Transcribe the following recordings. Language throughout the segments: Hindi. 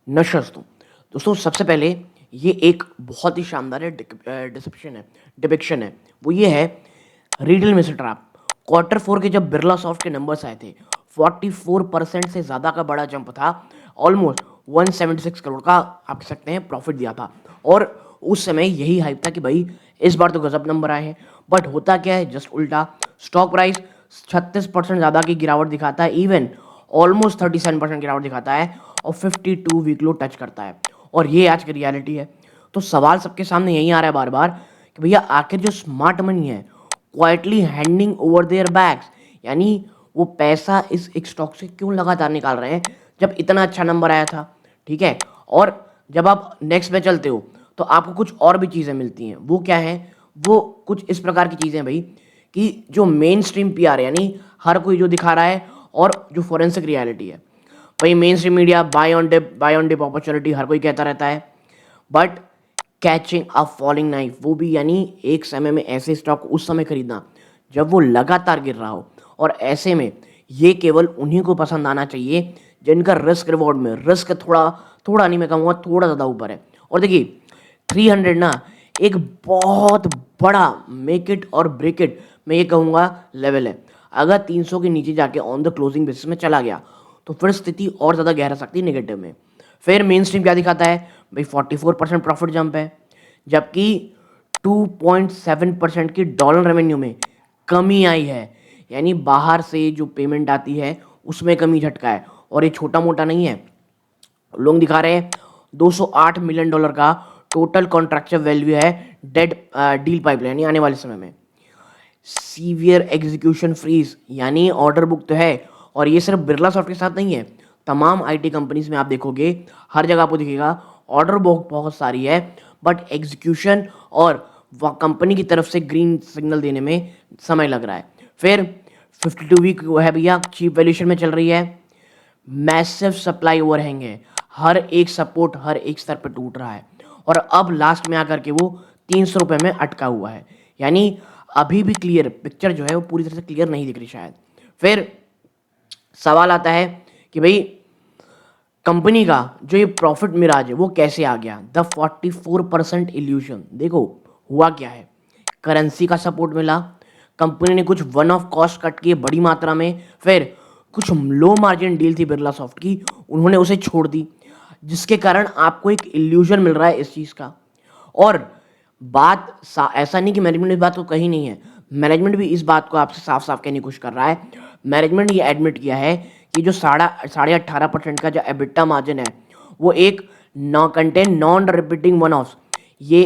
नशस्तु। दोस्तों सबसे पहले ये एक बहुत ही शानदार डिपिक्शन है। वो ये है रीडल मिस्टर ट्रैप। क्वार्टर फोर के जब बिरला सॉफ्ट के नंबर्स आए थे 44% से ज़्यादा का बड़ा जंप था। ऑलमोस्ट 176 करोड़ का आप कह सकते हैं प्रॉफिट दिया था। और उस समय यही हाइप था कि भाई इस बार तो गजब नंबर आए हैं। बट होता क्या है, जस्ट उल्टा। स्टॉक प्राइस 36% ज़्यादा की गिरावट दिखाता है, इवन ऑलमोस्ट 37% गिरावट दिखाता है और 52 वीक लो टच करता है। और ये आज की रियलिटी है। तो सवाल सबके सामने यही आ रहा है बार बार कि भैया आखिर जो स्मार्ट मनी है quietly handing over their bags, यानी वो पैसा इस एक स्टॉक से क्यों लगातार निकाल रहे हैं जब इतना अच्छा नंबर आया था। ठीक है। और जब आप नेक्स्ट में चलते हो तो आपको कुछ और भी चीज़ें मिलती हैं। वो क्या है? वो कुछ इस प्रकार की चीज़ें भाई कि जो मेन स्ट्रीम पीआर है, यानी हर कोई जो दिखा रहा है, और जो फोरेंसिक रियलिटी है। भाई mainstream media buy on dip opportunity हर कोई कहता रहता है, but catching a falling knife वो भी, यानी एक समय में ऐसे स्टॉक उस समय खरीदना जब वो लगातार गिर रहा हो। और ऐसे में ये केवल उन्हीं को पसंद आना चाहिए जिनका रिस्क रिवॉर्ड में रिस्क थोड़ा थोड़ा नहीं, मैं कहूँगा थोड़ा ज़्यादा ऊपर है। और देखिए 300 ना एक बहुत बड़ा मेक इट और ब्रेक इट मैं ये कहूँगा लेवल है। अगर 300 के नीचे जाके ऑन द क्लोजिंग बेसिस में चला गया तो फिर स्थिति और ज़्यादा गहरा सकती है नेगेटिव में। फिर मेन स्ट्रीम क्या दिखाता है भाई? 44% प्रॉफिट जंप है, जबकि 2.7% की डॉलर रेवेन्यू में कमी आई है। यानी बाहर से जो पेमेंट आती है उसमें कमी झटका है। और ये छोटा मोटा नहीं है। लोग दिखा रहे हैं 208 मिलियन डॉलर का टोटल कॉन्ट्रैक्चुअल वैल्यू है डेड डील पाइपलाइन, यानी आने वाले समय में। सीवियर एग्जीक्यूशन फ्रीज, यानी ऑर्डर बुक तो है। और ये सिर्फ बिरला सॉफ्ट के साथ नहीं है, तमाम आईटी कंपनीज में आप देखोगे हर जगह आपको दिखेगा ऑर्डर बुक बहुत सारी है, बट एग्जीक्यूशन और कंपनी की तरफ से ग्रीन सिग्नल देने में समय लग रहा है। फिर 52 वीक है भैया, चीप वैल्यूएशन में चल रही है। मैसिव सप्लाई ओवरहैंग है, हर एक सपोर्ट हर एक स्तर पर टूट रहा है। और अब लास्ट में आकर के वो 300 रुपये में अटका हुआ है। यानी अभी भी क्लियर पिक्चर जो है वो पूरी तरह से क्लियर नहीं दिख रही शायद। फिर सवाल आता है कि भाई कंपनी का जो ये प्रॉफिट मिराज है वो कैसे आ गया? The 44% evolution. देखो हुआ क्या है, करेंसी का सपोर्ट मिला, कंपनी ने कुछ वन ऑफ कॉस्ट कट किए बड़ी मात्रा में, फिर कुछ लो मार्जिन डील थी बिरला सॉफ्ट की, उन्होंने उसे छोड़ दी, जिसके कारण आपको एक इल्यूजन मिल रहा है इस चीज़ का। और ऐसा नहीं कि मैनेजमेंट ने इस बात को कही नहीं है, मैनेजमेंट भी इस बात को आपसे साफ साफ कहने की कोशिश कर रहा है। मैनेजमेंट ये एडमिट किया है कि जो 18.5% का जो एबिटा मार्जिन है वो एक नॉन रिपीटिंग वन ऑफ, ये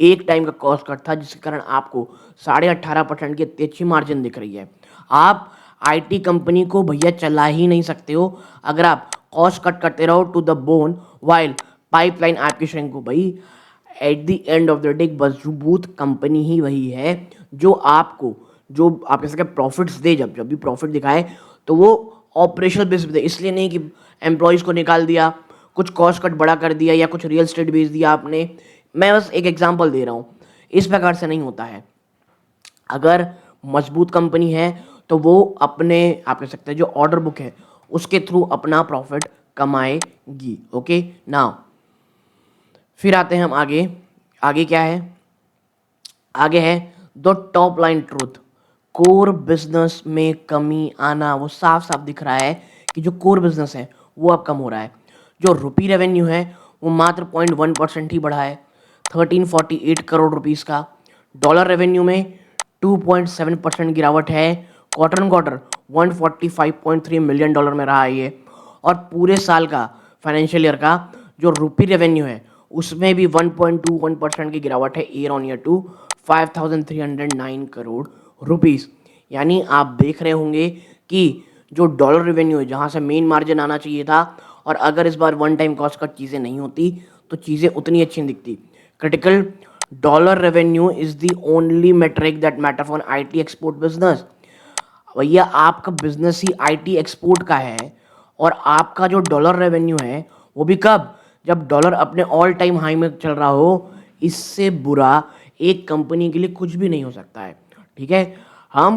एक टाइम का कॉस्ट कट था, जिसके कारण आपको 18.5% की इतनी अच्छी मार्जिन दिख रही है। आप आईटी कंपनी को भैया चला ही नहीं सकते हो अगर आप कॉस्ट कट करते रहो to the bone, while pipeline आपकी श्रिंक हो। भाई at the end of the day मजबूत कंपनी ही वही है जो आपको, जो आप कह सकते हैं प्रॉफिट्स दे। जब जब भी प्रॉफिट दिखाए तो वो ऑपरेशनल बेसिस पे दे, इसलिए नहीं कि एम्प्लॉयज़ को निकाल दिया, कुछ कॉस्ट कट बड़ा कर दिया या कुछ रियल स्टेट बेच दिया आपने। मैं बस एक एग्जांपल दे रहा हूँ, इस प्रकार से नहीं होता है। अगर मजबूत कंपनी है तो वो अपने आप कह सकते हैं जो ऑर्डर बुक है उसके थ्रू अपना प्रॉफिट कमाएगी। ओके नाउ फिर आते हैं हम आगे। आगे क्या है? आगे है the top line truth. Core business में कमी आना, वो साफ साफ दिख रहा है कि जो कोर बिजनेस है वो अब कम हो रहा है। जो रुपी रेवेन्यू है वो मात्र 0.1% ही बढ़ा है, 1348 करोड़ रुपीस का। डॉलर रेवेन्यू में 2.7% गिरावट है। Quarter on quarter 145.3 million dollar में रहा है ये। और पूरे साल का फाइनेंशियल ईयर का जो रुपी रेवेन्यू है उसमें भी 1.21% की गिरावट है year on year to 5309 crore rupees. यानी आप देख रहे होंगे कि जो डॉलर रेवेन्यू है जहां से मेन मार्जिन आना चाहिए था, और अगर इस बार वन टाइम कॉस्ट कट चीज़ें नहीं होती तो चीज़ें उतनी अच्छी नहीं दिखती। Critical dollar revenue is the only metric that matter for IT export business. भैया आपका बिजनेस ही आईटी एक्सपोर्ट का है, और आपका जो डॉलर रेवेन्यू है वो भी कब? जब डॉलर अपने ऑल टाइम हाई में चल रहा हो। इससे बुरा एक कंपनी के लिए कुछ भी नहीं हो सकता है। ठीक है। हम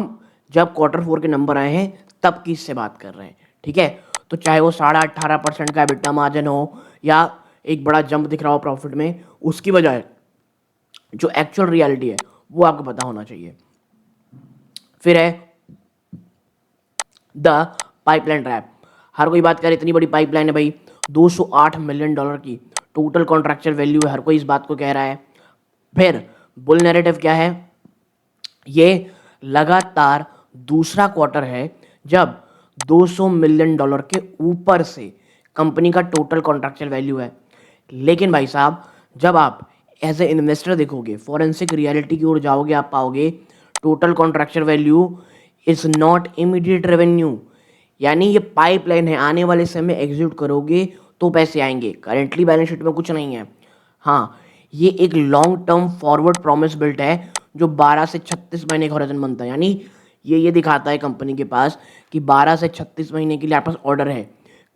जब क्वार्टर फोर के नंबर आए हैं तब की इससे बात कर रहे हैं। ठीक है। तो चाहे वो 18.5% का एबिटा मार्जिन हो या एक बड़ा जंप दिख रहा हो प्रॉफिट में, उसकी बजाय जो एक्चुअल रियलिटी है वो आपको पता होना चाहिए। फिर है द पाइपलाइन ट्रैप। हर कोई बात करे इतनी बड़ी पाइपलाइन है भाई, 208 मिलियन डॉलर की टोटल कॉन्ट्रैक्चुअल वैल्यू है, हर कोई इस बात को कह रहा है। फिर बुल नैरेटिव क्या है, ये लगातार दूसरा क्वार्टर है जब 200 मिलियन डॉलर के ऊपर से कंपनी का टोटल कॉन्ट्रैक्चुअल वैल्यू है। लेकिन भाई साहब जब आप एज ए इन्वेस्टर देखोगे, फॉरेंसिक रियलिटी की ओर जाओगे, आप पाओगे total contractual value is not immediate revenue, यानी ये पाइपलाइन है, आने वाले समय में एग्जीक्यूट करोगे तो पैसे आएंगे, करेंटली बैलेंस शीट में कुछ नहीं है। हाँ, ये एक long term forward promise built है जो 12 से 36 महीने का हॉरिजन बनता है, यानी ये दिखाता है कंपनी के पास कि 12 से 36 महीने के लिए आपके पास ऑर्डर है।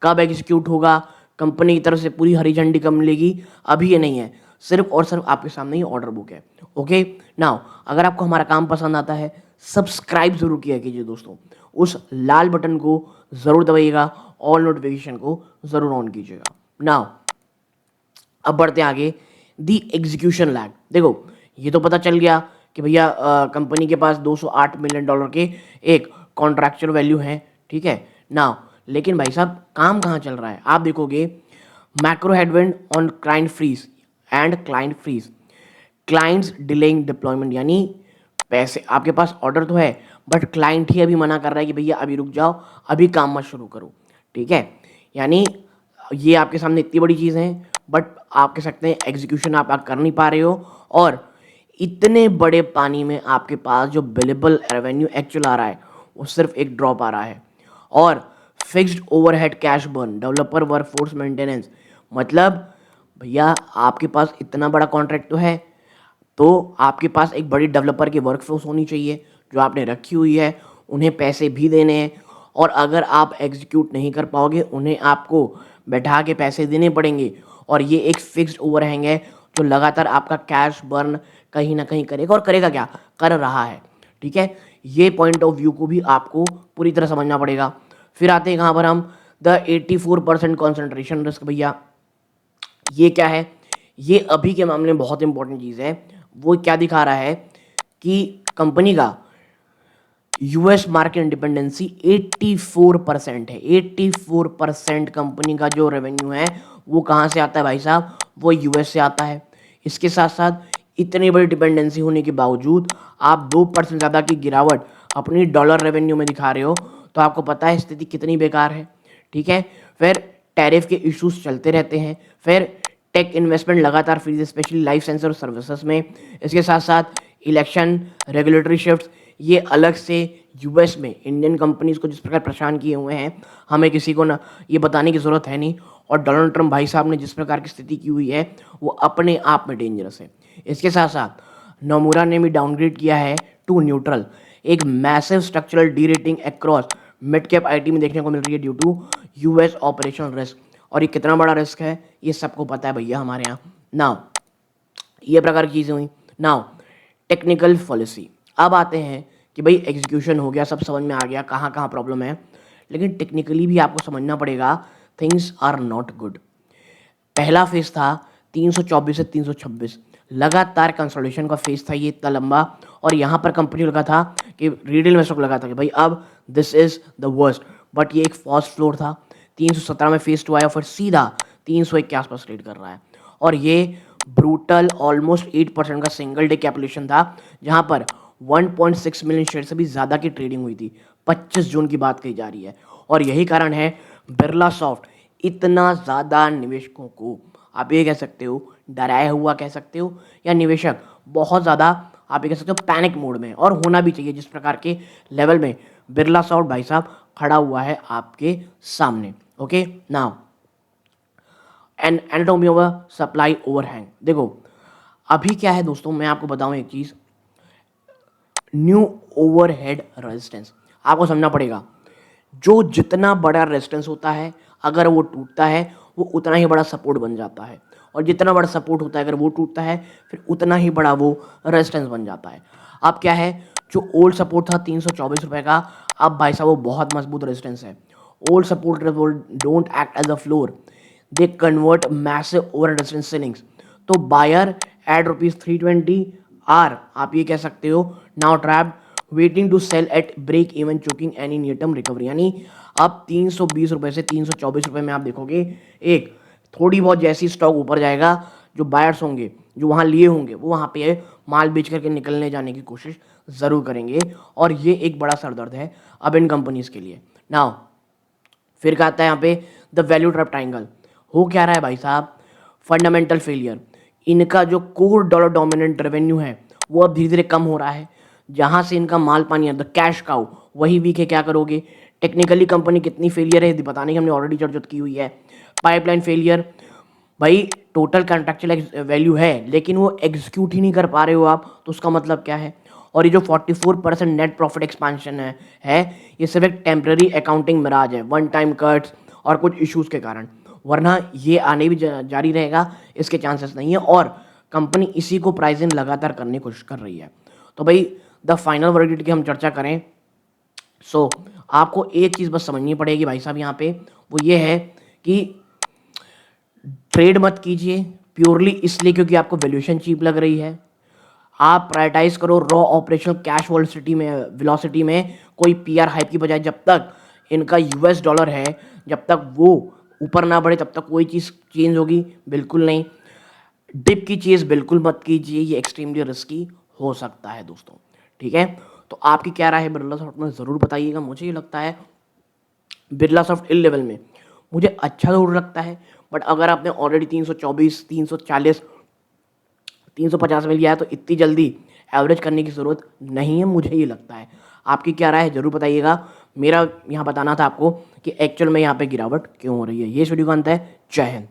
कब एग्जीक्यूट होगा, कंपनी की तरफ से पूरी हरी झंडी कब मिलेगी, अभी ये नहीं है, सिर्फ और सिर्फ आपके सामने ही ऑर्डर बुक है। ओके नाउ, अगर आपको हमारा काम पसंद आता है सब्सक्राइब जरूर किया कीजिए दोस्तों, उस लाल बटन को जरूर दबाइएगा, ऑल नोटिफिकेशन को जरूर ऑन कीजिएगा। नाउ अब बढ़ते हैं आगे, दी एग्जीक्यूशन लैग। देखो ये तो पता चल गया कि भैया कंपनी के पास 208 मिलियन डॉलर के एक कॉन्ट्रैक्चुअल वैल्यू है, ठीक है नाउ। लेकिन भाई साहब काम कहाँ चल रहा है, आप देखोगे macro headwind on client freeze and client freeze, clients delaying deployment, यानी पैसे आपके पास ऑर्डर तो है बट क्लाइंट ही अभी मना कर रहा है कि भैया अभी रुक जाओ, अभी काम मत शुरू करो, ठीक है। यानी ये आपके सामने इतनी बड़ी चीज़ है बट आप कह सकते हैं एग्जीक्यूशन आप कर नहीं पा रहे हो, और इतने बड़े पानी में आपके पास जो बिलेबल रेवेन्यू एक्चुअल आ रहा है वो सिर्फ एक ड्रॉप आ रहा है। और fixed overhead cash burn, developer workforce maintenance, मतलब भैया आपके पास इतना बड़ा कॉन्ट्रैक्ट तो है, तो आपके पास एक बड़ी डेवलपर की वर्कफोर्स होनी चाहिए जो आपने रखी हुई है, उन्हें पैसे भी देने हैं, और अगर आप एग्जीक्यूट नहीं कर पाओगे उन्हें आपको बैठा के पैसे देने पड़ेंगे, और ये एक फिक्स्ड ओवरहेड है जो लगातार आपका कैश बर्न कहीं ना कहीं करेगा, और करेगा क्या, कर रहा है, ठीक है। ये पॉइंट ऑफ व्यू को भी आपको पूरी तरह समझना पड़ेगा। फिर आते हैं कहाँ पर हम, द 84% कॉन्सेंट्रेशन रिस्क। भैया ये क्या है, ये अभी के मामले में बहुत इंपॉर्टेंट चीज़ है। वो क्या दिखा रहा है कि कंपनी का यूएस मार्केट इंडिपेंडेंसी 84% है। 84% कंपनी का जो रेवेन्यू है वो कहाँ से आता है भाई साहब, वो यूएस से आता है। इसके साथ साथ इतनी बड़ी डिपेंडेंसी होने के बावजूद आप 2% ज़्यादा की गिरावट अपनी डॉलर रेवेन्यू में दिखा रहे हो, तो आपको पता है स्थिति कितनी बेकार है, ठीक है। फिर टैरिफ के इश्यूज चलते रहते हैं, फिर टेक इन्वेस्टमेंट लगातार फ्रीज स्पेशली लाइफ साइंस और सर्विसेज में। इसके साथ साथ इलेक्शन, रेगुलेटरी शिफ्ट, ये अलग से यूएस में इंडियन कंपनीज को जिस प्रकार परेशान किए हुए हैं, हमें किसी को ना ये बताने की ज़रूरत है नहीं। और डोनाल्ड ट्रम्प भाई साहब ने जिस प्रकार की स्थिति की हुई है वो अपने आप में डेंजरस है। इसके साथ साथ नोमुरा ने भी डाउनग्रेड किया है टू न्यूट्रल, एक massive structural de rating across mid cap IT में देखने को मिल रही है due to US operational risk. और ये कितना बड़ा रिस्क है ये सबको पता है भैया हमारे यहाँ। नाउ ये प्रकार की चीज़ें हुई। नाउ टेक्निकल पॉलिसी, अब आते हैं कि भाई एग्जीक्यूशन हो गया, सब समझ में आ गया कहाँ कहाँ प्रॉब्लम है, लेकिन टेक्निकली भी आपको समझना पड़ेगा थिंग्स आर नॉट गुड। पहला फेज था 324 से 326, लगातार कंसोलिडेशन का फेज था ये इतना लंबा, और यहाँ पर कंपनी लगा था कि रिटेल इन्वेस्टर को लगा था कि भाई अब this is the worst, but ये एक फर्स्ट फ्लोर था। 317 में फेज 2 आया, फिर सीधा 301 के आसपास ट्रेड कर रहा है, और ये ब्रूटल ऑलमोस्ट 8% का सिंगल डे कैपुलेशन था, जहाँ पर 1.6 मिलियन शेयर से भी ज़्यादा की ट्रेडिंग हुई थी। 25 जून की बात कही जा रही है, और यही कारण है बिरला सॉफ्ट इतना ज़्यादा निवेशकों को, आप ये कह सकते हो डराया हुआ कह सकते हो, या निवेशक बहुत ज़्यादा आप ये कह सकते हो पैनिक मोड में, और होना भी चाहिए जिस प्रकार के लेवल में बिरला सॉफ्ट भाई साहब खड़ा हुआ है आपके सामने। Okay now anatomy of supply overhang. देखो अभी क्या है दोस्तों, मैं आपको बताऊं एक चीज़, न्यू ओवरहेड रेजिस्टेंस आपको समझना पड़ेगा। जो जितना बड़ा रेजिस्टेंस होता है अगर वो टूटता है वो उतना ही बड़ा सपोर्ट बन जाता है, और जितना बड़ा सपोर्ट होता है अगर वो टूटता है फिर उतना ही बड़ा वो रेजिस्टेंस बन जाता है। अब क्या है, जो ओल्ड सपोर्ट था 324 रुपये का, अब भाई साहब वो बहुत मजबूत रेजिस्टेंस है। Old support don't act as a floor, they convert massive over resistance ceilings. तो बायर एट ₹320 आर, आप ये कह सकते हो, now trap waiting to sell at break even choking any near term recovery. यानी अब ₹320 से ₹324 में आप देखोगे एक थोड़ी बहुत जैसी स्टॉक ऊपर जाएगा, जो बायर्स होंगे जो वहाँ लिए होंगे वो वहाँ पे माल बेच करके निकलने जाने की कोशिश ज़रूर करेंगे, और ये एक बड़ा सरदर्द है अब इन कंपनीज के लिए। नाउ फिर क्या आता है यहाँ पे, द वैल्यू ट्रैप ट्रायंगल। हो क्या रहा है भाई साहब, फंडामेंटल फेलियर। इनका जो कोर डॉलर डोमिनेंट रेवेन्यू है वो अब धीरे धीरे कम हो रहा है, जहाँ से इनका माल पानी है, द कैश काउ, वही वीक है। क्या करोगे, टेक्निकली कंपनी कितनी फेलियर है बताने की हमने ऑलरेडी चर्चा की हुई है। पाइपलाइन फेलियर, भाई टोटल कॉन्ट्रेक्चुअल वैल्यू है लेकिन वो एग्जीक्यूट ही नहीं कर पा रहे हो आप, तो उसका मतलब क्या है। और ये जो 44% नेट प्रॉफिट एक्सपांशन है ये सिर्फ एक टेम्पररी अकाउंटिंग मिराज है, वन टाइम कट्स और कुछ इश्यूज के कारण, वरना ये आने भी जारी रहेगा, इसके चांसेस नहीं है। और कंपनी इसी को प्राइसिंग लगातार करने की कोशिश कर रही है। तो भाई द फाइनल वर्डिक्ट की हम चर्चा करें, सो आपको एक चीज़ बस समझनी पड़ेगी भाई साहब यहाँ पे, वो ये है कि ट्रेड मत कीजिए प्योरली इसलिए क्योंकि आपको वैल्यूएशन चीप लग रही है। आप प्रायोरिटाइज करो रॉ ऑपरेशनल कैश वेलोसिटी में कोई पीआर हाइप की बजाय। जब तक इनका यूएस डॉलर है, जब तक वो ऊपर ना बढ़े तब तक कोई चीज़ चेंज होगी बिल्कुल नहीं। डिप की चीज़ बिल्कुल मत कीजिए, ये एक्सट्रीमली रिस्की हो सकता है दोस्तों, ठीक है। तो आपकी क्या राय है बिरला सॉफ्ट में, ज़रूर बताइएगा। मुझे ये लगता है बिरला सॉफ्ट इस लेवल में मुझे अच्छा ज़रूर लगता है, बट अगर आपने ऑलरेडी 324, 340, 350 में लिया है तो इतनी जल्दी एवरेज करने की ज़रूरत नहीं है, मुझे ये लगता है। आपकी क्या राय है ज़रूर बताइएगा। मेरा यहाँ बताना था आपको कि एक्चुअल में यहाँ पे गिरावट क्यों हो रही है। ये इस वीडियो का अंत है। जय हिंद।